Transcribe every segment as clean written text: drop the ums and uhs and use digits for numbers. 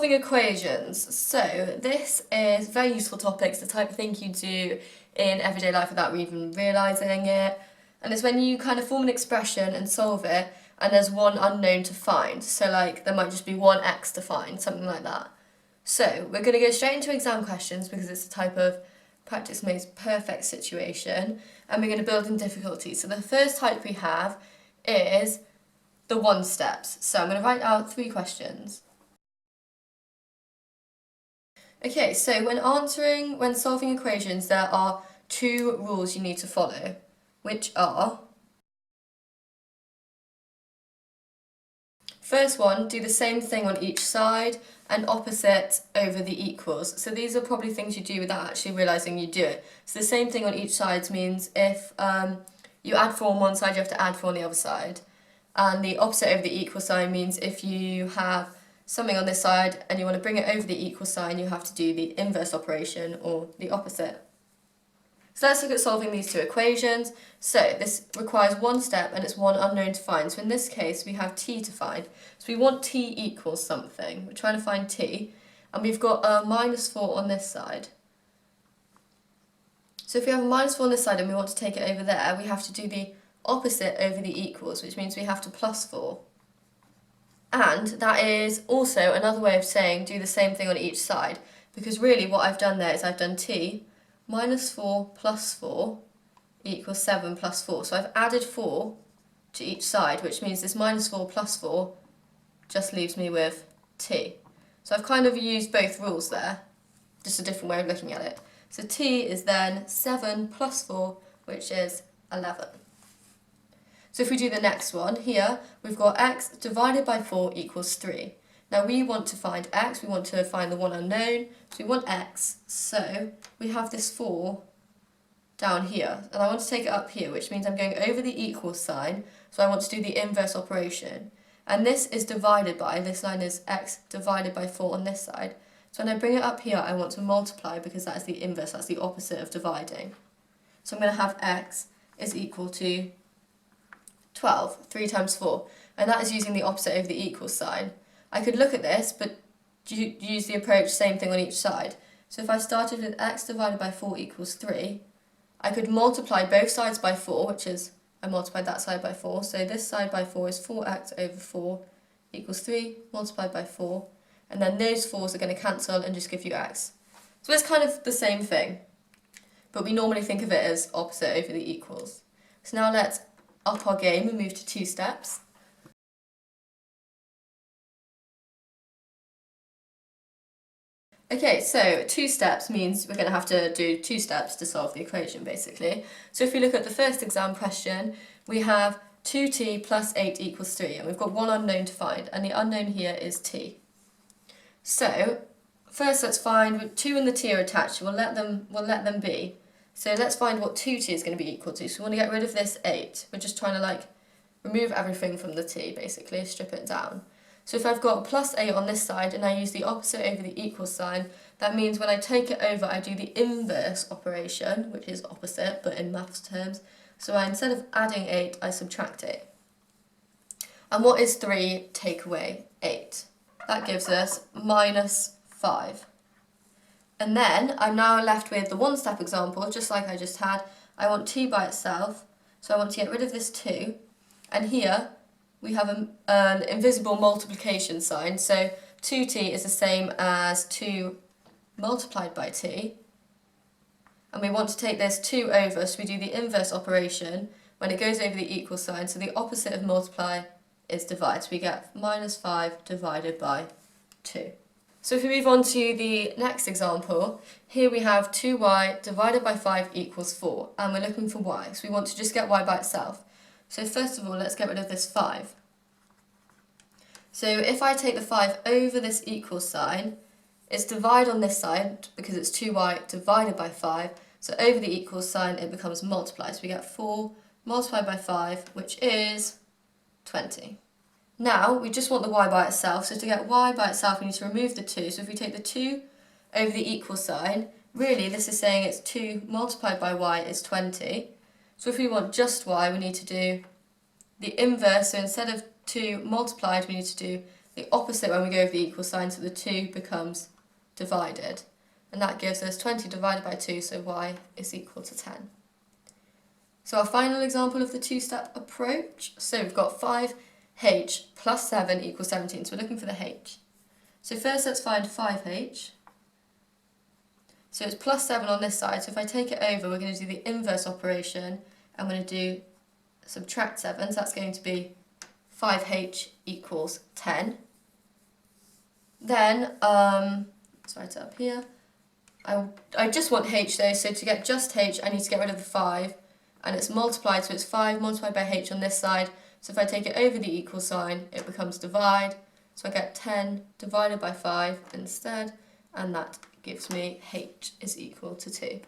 Solving equations. So this is a very useful topic. It's the type of thing you do in everyday life without even realising it. And it's when you kind of form an expression and solve it and there's one unknown to find. So like there might just be one x to find, something like that. So we're going to go straight into exam questions because it's the type of practice makes perfect situation, and we're going to build in difficulty. So the first type we have is the one steps. So I'm going to write out 3 questions. Okay, so when solving equations, there are 2 rules you need to follow, which are: first one, do the same thing on each side and opposite over the equals. So these are probably things you do without actually realising you do it. So the same thing on each side means if you add 4 on one side, you have to add 4 on the other side. And the opposite over the equal sign means if you have something on this side and you want to bring it over the equal sign, you have to do the inverse operation or the opposite. So let's look at solving these 2 equations. So this requires one step and it's one unknown to find. So in this case we have t to find. So we want t equals something. We're trying to find t, and we've got a -4 on this side. So if we have a -4 on this side and we want to take it over there, we have to do the opposite over the equals, which means we have to +4. And that is also another way of saying do the same thing on each side, because really what I've done there is I've done t -4 + 4 equals 7 + 4. So I've added 4 to each side, which means this -4 + 4 just leaves me with t. So I've kind of used both rules there, just a different way of looking at it. So t is then 7 + 4, which is 11. So if we do the next one, here we've got x divided by 4 equals 3. Now we want to find x, we want to find the one unknown, so we want x, so we have this 4 down here, and I want to take it up here, which means I'm going over the equal sign, so I want to do the inverse operation. And this is divided by, this line is x divided by 4 on this side. So when I bring it up here, I want to multiply because that is the inverse, that's the opposite of dividing. So I'm going to have x is equal to 12, 3 times 4, and that is using the opposite over the equal sign. I could look at this, but use the approach same thing on each side. So if I started with x divided by 4 equals 3, I could multiply both sides by 4, which is, I multiplied that side by 4, so this side by 4 is 4x over 4 equals 3 multiplied by 4, and then those 4's are going to cancel and just give you x. So it's kind of the same thing, but we normally think of it as opposite over the equals. So now let's up our game and move to 2 steps. Okay, so 2 steps means we're going to have to do 2 steps to solve the equation, basically. So if we look at the first exam question, we have 2t plus 8 equals 3, and we've got one unknown to find, and the unknown here is t. So first let's find, 2 and the t are attached, we'll let them be. So let's find what 2t is going to be equal to. So we want to get rid of this 8. We're just trying to like remove everything from the t, basically, strip it down. So if I've got +8 on this side and I use the opposite over the equal sign, that means when I take it over I do the inverse operation, which is opposite but in maths terms. So instead of adding 8, I subtract 8. And what is 3 take away 8? That gives us -5. And then I'm now left with the one-step example, just like I just had. I want t by itself, so I want to get rid of this 2. And here we have an invisible multiplication sign, so 2t is the same as 2 multiplied by t. And we want to take this 2 over, so we do the inverse operation when it goes over the equal sign, so the opposite of multiply is divide. So we get -5 divided by 2. So if we move on to the next example, here we have 2y divided by 5 equals 4, and we're looking for y, so we want to just get y by itself. So first of all, let's get rid of this 5. So if I take the 5 over this equal sign, it's divide on this side because it's 2y divided by 5, so over the equal sign it becomes multiply, so we get 4 multiplied by 5, which is 20. Now, we just want the y by itself, so to get y by itself we need to remove the 2. So if we take the 2 over the equal sign, really this is saying it's 2 multiplied by y is 20. So if we want just y, we need to do the inverse, so instead of 2 multiplied we need to do the opposite when we go over the equal sign, so the 2 becomes divided. And that gives us 20 divided by 2, so y is equal to 10. So our final example of the two-step approach, so we've got 5h plus 7 equals 17, so we're looking for the h. So first let's find 5h. So it's plus 7 on this side, so if I take it over, we're going to do the inverse operation. I'm going to do subtract 7, so that's going to be 5h equals 10. Then, let's write it up here. I just want h though, so to get just h, I need to get rid of the 5, and it's multiplied, so it's 5 multiplied by h on this side. So if I take it over the equal sign, it becomes divide. So I get 10 divided by 5 instead, and that gives me h is equal to 2.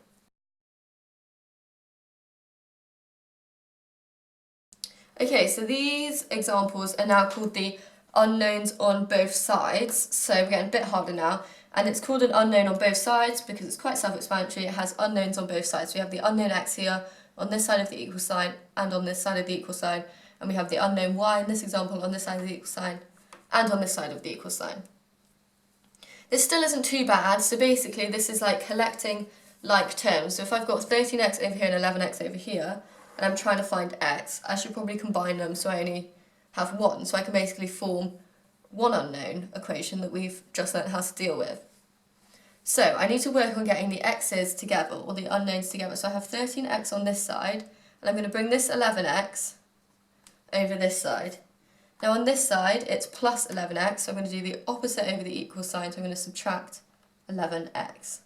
Okay, so these examples are now called the unknowns on both sides. So we're getting a bit harder now. And it's called an unknown on both sides because it's quite self-explanatory. It has unknowns on both sides. We have the unknown x here on this side of the equal sign and on this side of the equal sign. And we have the unknown y in this example on this side of the equal sign and on this side of the equal sign. This still isn't too bad. So basically this is like collecting like terms. So if I've got 13x over here and 11x over here, and I'm trying to find x, I should probably combine them so I only have one. So I can basically form one unknown equation that we've just learned how to deal with. So I need to work on getting the x's together, or the unknowns together. So I have 13x on this side, and I'm going to bring this 11x over this side. Now on this side, it's plus 11x, so I'm going to do the opposite over the equal sign, so I'm going to subtract 11x.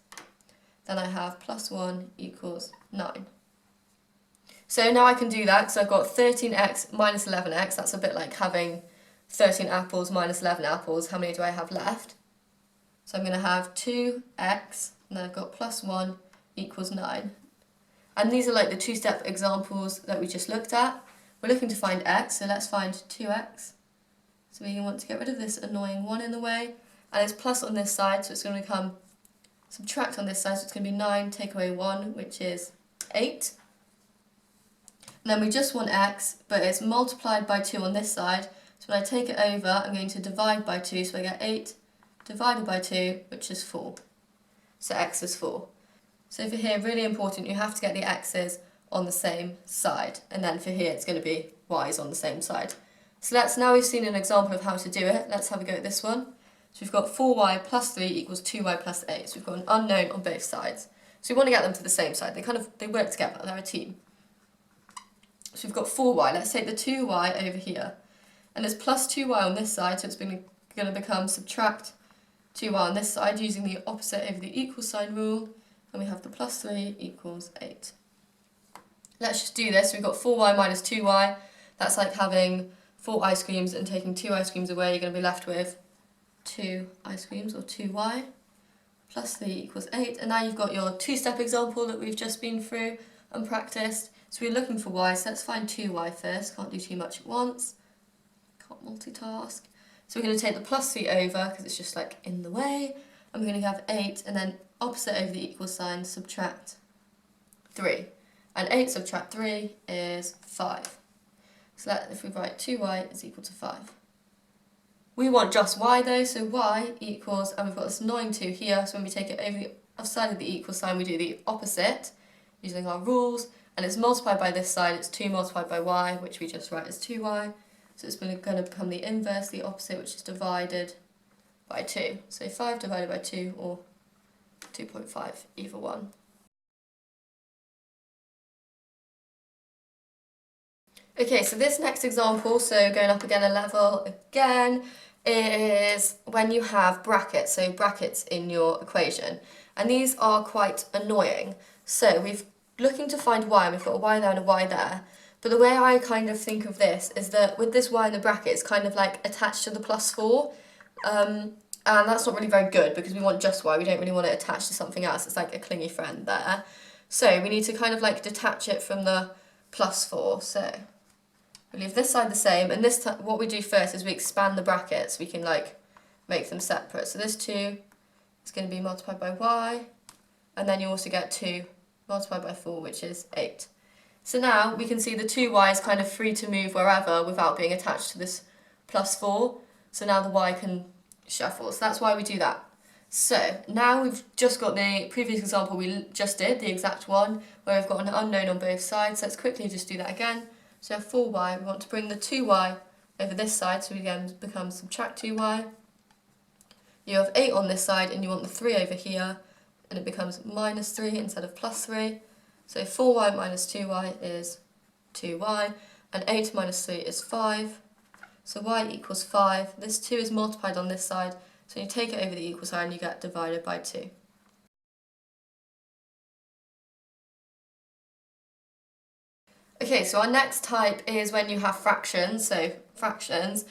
Then I have plus 1 equals 9. So now I can do that, because I've got 13x minus 11x, that's a bit like having 13 apples minus 11 apples. How many do I have left? So I'm going to have 2x, and then I've got plus 1 equals 9. And these are like the two-step examples that we just looked at. We're looking to find x, so let's find 2x. So we want to get rid of this annoying 1 in the way, and it's plus on this side, so it's going to become subtract on this side, so it's going to be 9, take away 1, which is 8. And then we just want x, but it's multiplied by 2 on this side, so when I take it over, I'm going to divide by 2, so I get 8 divided by 2, which is 4. So x is 4. So for here, really important, you have to get the x's on the same side. And then for here, it's going to be y's on the same side. So now we've seen an example of how to do it. Let's have a go at this one. So we've got 4y plus 3 equals 2y plus 8. So we've got an unknown on both sides. So we want to get them to the same side. They work together. They're a team. So we've got 4y. Let's take the 2y over here. And it's plus 2y on this side, so it's going to become subtract 2y on this side using the opposite over the equal sign rule. And we have the plus 3 equals 8. Let's just do this. We've got 4y minus 2y. That's like having 4 ice creams and taking 2 ice creams away. You're going to be left with 2 ice creams, or 2y. Plus 3 equals 8. And now you've got your two-step example that we've just been through and practiced. So we're looking for y, so let's find 2y first. Can't do too much at once. Can't multitask. So we're going to take the plus 3 over, because it's just like in the way. And we're going to have 8, and then opposite over the equal sign, subtract 3. And 8 subtract 3 is 5. So if we write 2y is equal to 5. We want just y though, so y equals, and we've got this annoying 2 here, so when we take it over the other side of the equal sign, we do the opposite using our rules, and it's multiplied by this side, it's 2 multiplied by y, which we just write as 2y. So it's going to become the inverse, the opposite, which is divided by 2. So 5 divided by 2, or 2.5, either one. Okay, so this next example, so going up again a level again, is when you have brackets, so brackets in your equation. And these are quite annoying. So we're looking to find y, and we've got a y there and a y there. But the way I kind of think of this is that with this y in the bracket, it's kind of like attached to the plus 4. And that's not really very good because we want just y, we don't really want it attached to something else. It's like a clingy friend there. So we need to kind of like detach it from the plus 4. So we leave this side the same, and this time what we do first is we expand the brackets. We can like make them separate. So this 2 is going to be multiplied by y, and then you also get 2 multiplied by 4, which is 8. So now we can see the 2y is kind of free to move wherever without being attached to this plus 4. So now the y can shuffle. So that's why we do that. So now we've just got the previous example we just did, the exact one, where we've got an unknown on both sides. So let's quickly just do that again. So 4y, we want to bring the 2y over this side, so we again become subtract 2y. You have 8 on this side, and you want the 3 over here, and it becomes minus 3 instead of plus 3. So 4y minus 2y is 2y, and 8 minus 3 is 5. So y equals 5. This 2 is multiplied on this side, so you take it over the equal sign and you get divided by 2. Okay, so our next type is when you have fractions, so fractions.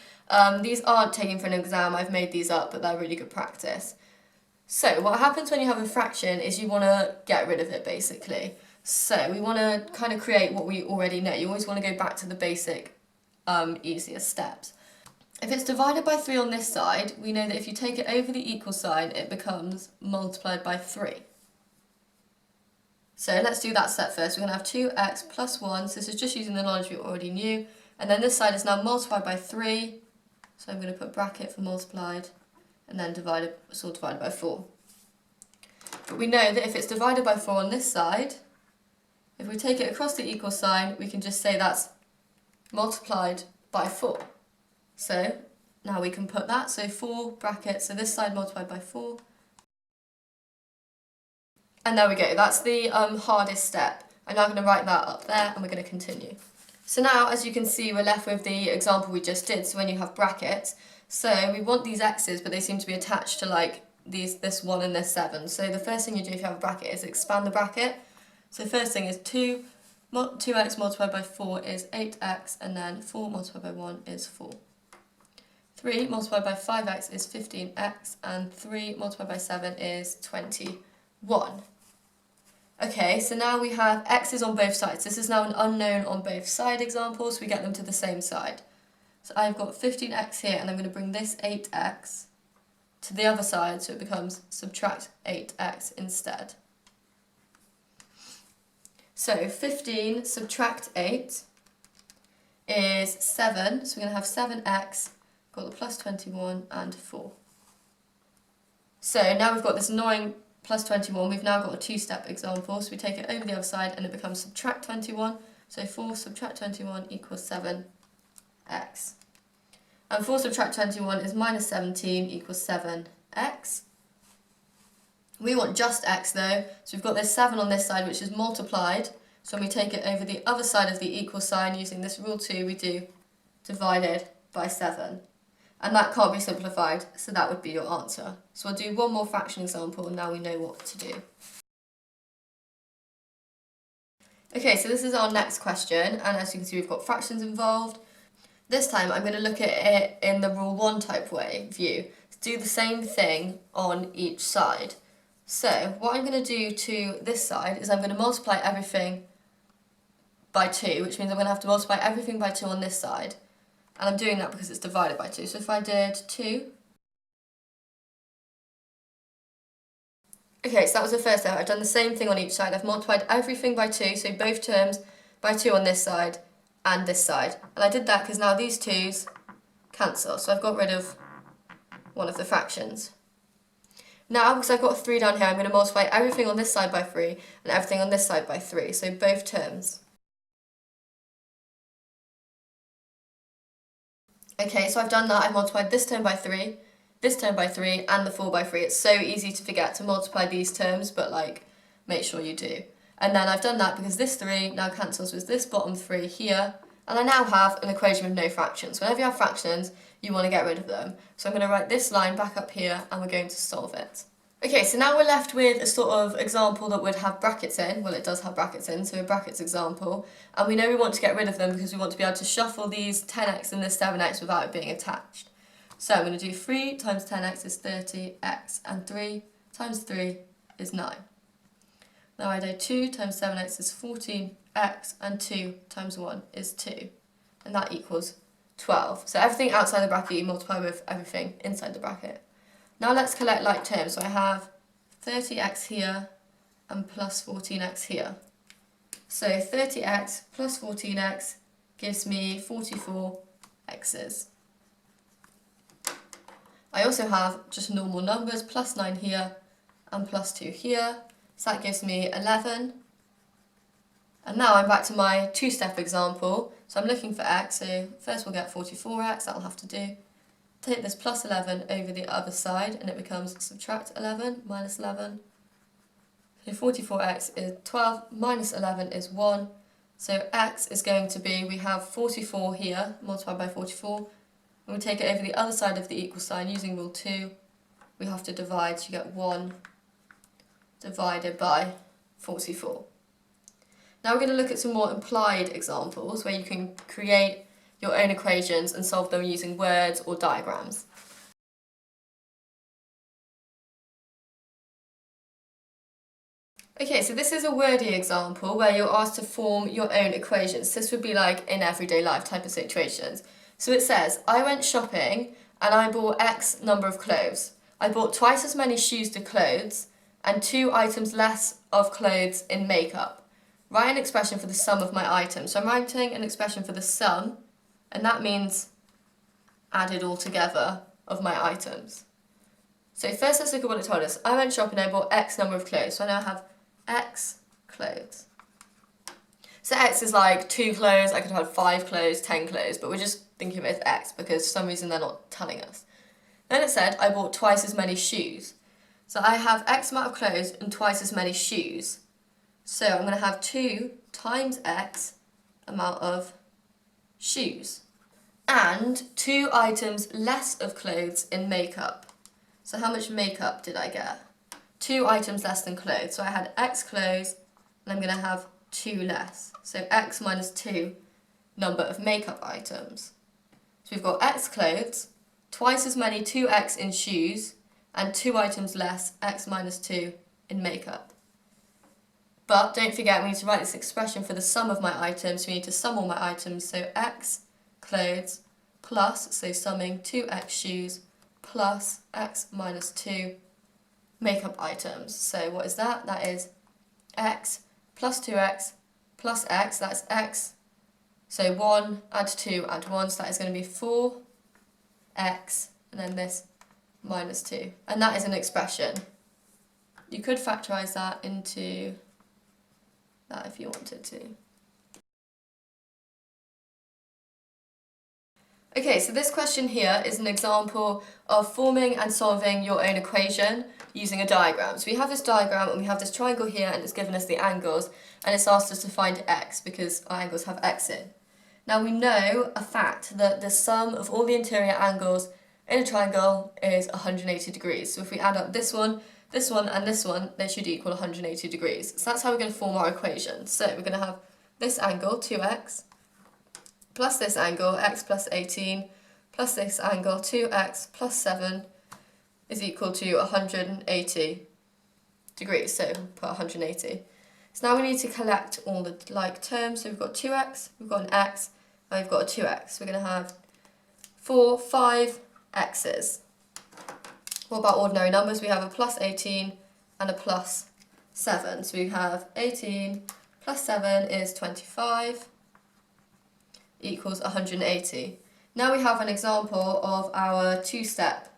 These aren't taken for an exam, I've made these up, but they're really good practice. So what happens when you have a fraction is you want to get rid of it, basically. So we want to kind of create what we already know. You always want to go back to the basic, easier steps. If it's divided by 3 on this side, we know that if you take it over the equal sign, it becomes multiplied by 3. So let's do that step first. We're going to have 2x plus 1, so this is just using the knowledge we already knew. And then this side is now multiplied by 3, so I'm going to put bracket for multiplied, and then divided by 4. But we know that if it's divided by 4 on this side, if we take it across the equal sign, we can just say that's multiplied by 4. So now we can put that, so 4 brackets, so this side multiplied by 4. And there we go, that's the hardest step. I'm now going to write that up there, and we're going to continue. So now, as you can see, we're left with the example we just did, so when you have brackets. So we want these x's, but they seem to be attached to like this 1 and this 7. So the first thing you do if you have a bracket is expand the bracket. So the first thing is 2x multiplied by 4 is 8x, and then 4 multiplied by 1 is 4. 3 multiplied by 5x is 15x, and 3 multiplied by 7 is 21. Okay, so now we have x's on both sides. This is now an unknown on both side example, so we get them to the same side. So I've got 15x here, and I'm going to bring this 8x to the other side, so it becomes subtract 8x instead. So 15 subtract 8 is 7, so we're going to have 7x, got the plus 21 and 4. So now we've got this annoying plus 21, we've now got a two-step example, so we take it over the other side and it becomes subtract 21, so 4 subtract 21 equals 7x. And 4 subtract 21 is minus 17 equals 7x. We want just x though, so we've got this 7 on this side which is multiplied, so when we take it over the other side of the equal sign using this rule 2, we do divided by 7. And that can't be simplified, so that would be your answer. So we'll do one more fraction example, and now we know what to do. Okay, so this is our next question, and as you can see we've got fractions involved. This time I'm going to look at it in the rule 1 type view. Do the same thing on each side. So what I'm going to do to this side is I'm going to multiply everything by 2, which means I'm going to have to multiply everything by 2 on this side. And I'm doing that because it's divided by 2. So if I did 2... Okay, so that was the first step. I've done the same thing on each side. I've multiplied everything by 2, so both terms by 2 on this side and this side. And I did that because now these 2's cancel. So I've got rid of one of the fractions. Now, because I've got a 3 down here, I'm going to multiply everything on this side by 3 and everything on this side by 3. So both terms. Okay, so I've done that. I've multiplied this term by 3, this term by 3, and the 4 by 3. It's so easy to forget to multiply these terms, but like, make sure you do. And then I've done that because this 3 now cancels with this bottom 3 here, and I now have an equation with no fractions. Whenever you have fractions, you want to get rid of them. So I'm going to write this line back up here, and we're going to solve it. Okay, so now we're left with a sort of example that would have brackets in. Well, it does have brackets in, so a brackets example. And we know we want to get rid of them because we want to be able to shuffle these 10x and this 7x without it being attached. So I'm going to do 3 times 10x is 30x, and 3 times 3 is 9. Now I do 2 times 7x is 14x, and 2 times 1 is 2. And that equals 12. So everything outside the bracket you multiply with everything inside the bracket. Now let's collect like terms. So I have 30x here and plus 14x here. So 30x plus 14x gives me 44x's. I also have just normal numbers, plus 9 here and plus 2 here. So that gives me 11. And now I'm back to my two-step example. So I'm looking for x, so first we'll get 44x, that'll have to do. Take this plus 11 over the other side and it becomes subtract 11 minus 11. So 44x is 12 minus 11 is 1. So x is going to be, we have 44 here, multiplied by 44. And we take it over the other side of the equal sign using rule 2. We have to divide, so you get 1 divided by 44. Now we're going to look at some more implied examples where you can create your own equations and solve them using words or diagrams. Okay, so this is a wordy example where you're asked to form your own equations. This would be like in everyday life type of situations. So it says, I went shopping and I bought X number of clothes. I bought twice as many shoes to clothes and 2 items less of clothes in makeup. Write an expression for the sum of my items. So I'm writing an expression for the sum, and that means added all together of my items. So first let's look at what it told us. I went shopping and I bought X number of clothes. So I now have X clothes. So X is like 2 clothes, I could have 5 clothes, 10 clothes, but we're just thinking of it as X because for some reason they're not telling us. Then it said I bought twice as many shoes. So I have X amount of clothes and twice as many shoes. So I'm going to have 2 times X amount of shoes. And 2 items less of clothes in makeup. So how much makeup did I get? 2 items less than clothes. So I had X clothes and I'm going to have 2 less. So X minus 2 number of makeup items. So we've got X clothes, twice as many 2X in shoes, and 2 items less, X minus 2 in makeup. But don't forget, we need to write this expression for the sum of my items. We need to sum all my items. So X clothes plus, so summing 2X shoes plus X minus 2 makeup items. So what is that? That is X plus 2X plus X, that's X. So 1, add 2, add 1, so that is going to be 4X, and then this minus 2. And that is an expression. You could factorise that into that if you wanted to. Okay, so this question here is an example of forming and solving your own equation using a diagram. So we have this diagram and we have this triangle here and it's given us the angles and it's asked us to find x because our angles have x in. Now we know a fact that the sum of all the interior angles in a triangle is 180 degrees. So if we add up this one, and this one, they should equal 180 degrees. So that's how we're going to form our equation. So we're going to have this angle, 2x, plus this angle, x plus 18, plus this angle, 2x plus 7, is equal to 180 degrees. So put 180. So now we need to collect all the like terms. So we've got 2x, we've got an x, and we've got a 2x. We're going to have 5 x's. What about ordinary numbers? We have a plus 18 and a plus 7. So we have 18 plus 7 is 25 equals 180. Now we have an example of our two-step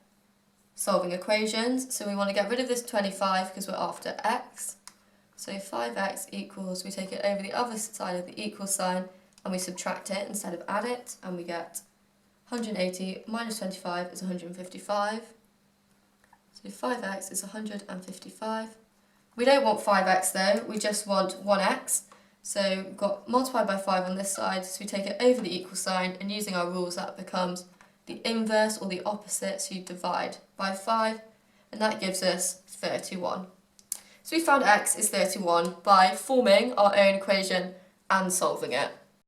solving equations. So we want to get rid of this 25 because we're after x. So 5x equals, we take it over the other side of the equal sign and we subtract it instead of add it, and we get 180 minus 25 is 155. So 5x is 155. We don't want 5x though, we just want 1x. So we've got multiplied by 5 on this side, so we take it over the equal sign, and using our rules that becomes the inverse or the opposite, so you divide by 5, and that gives us 31. So we found x is 31 by forming our own equation and solving it.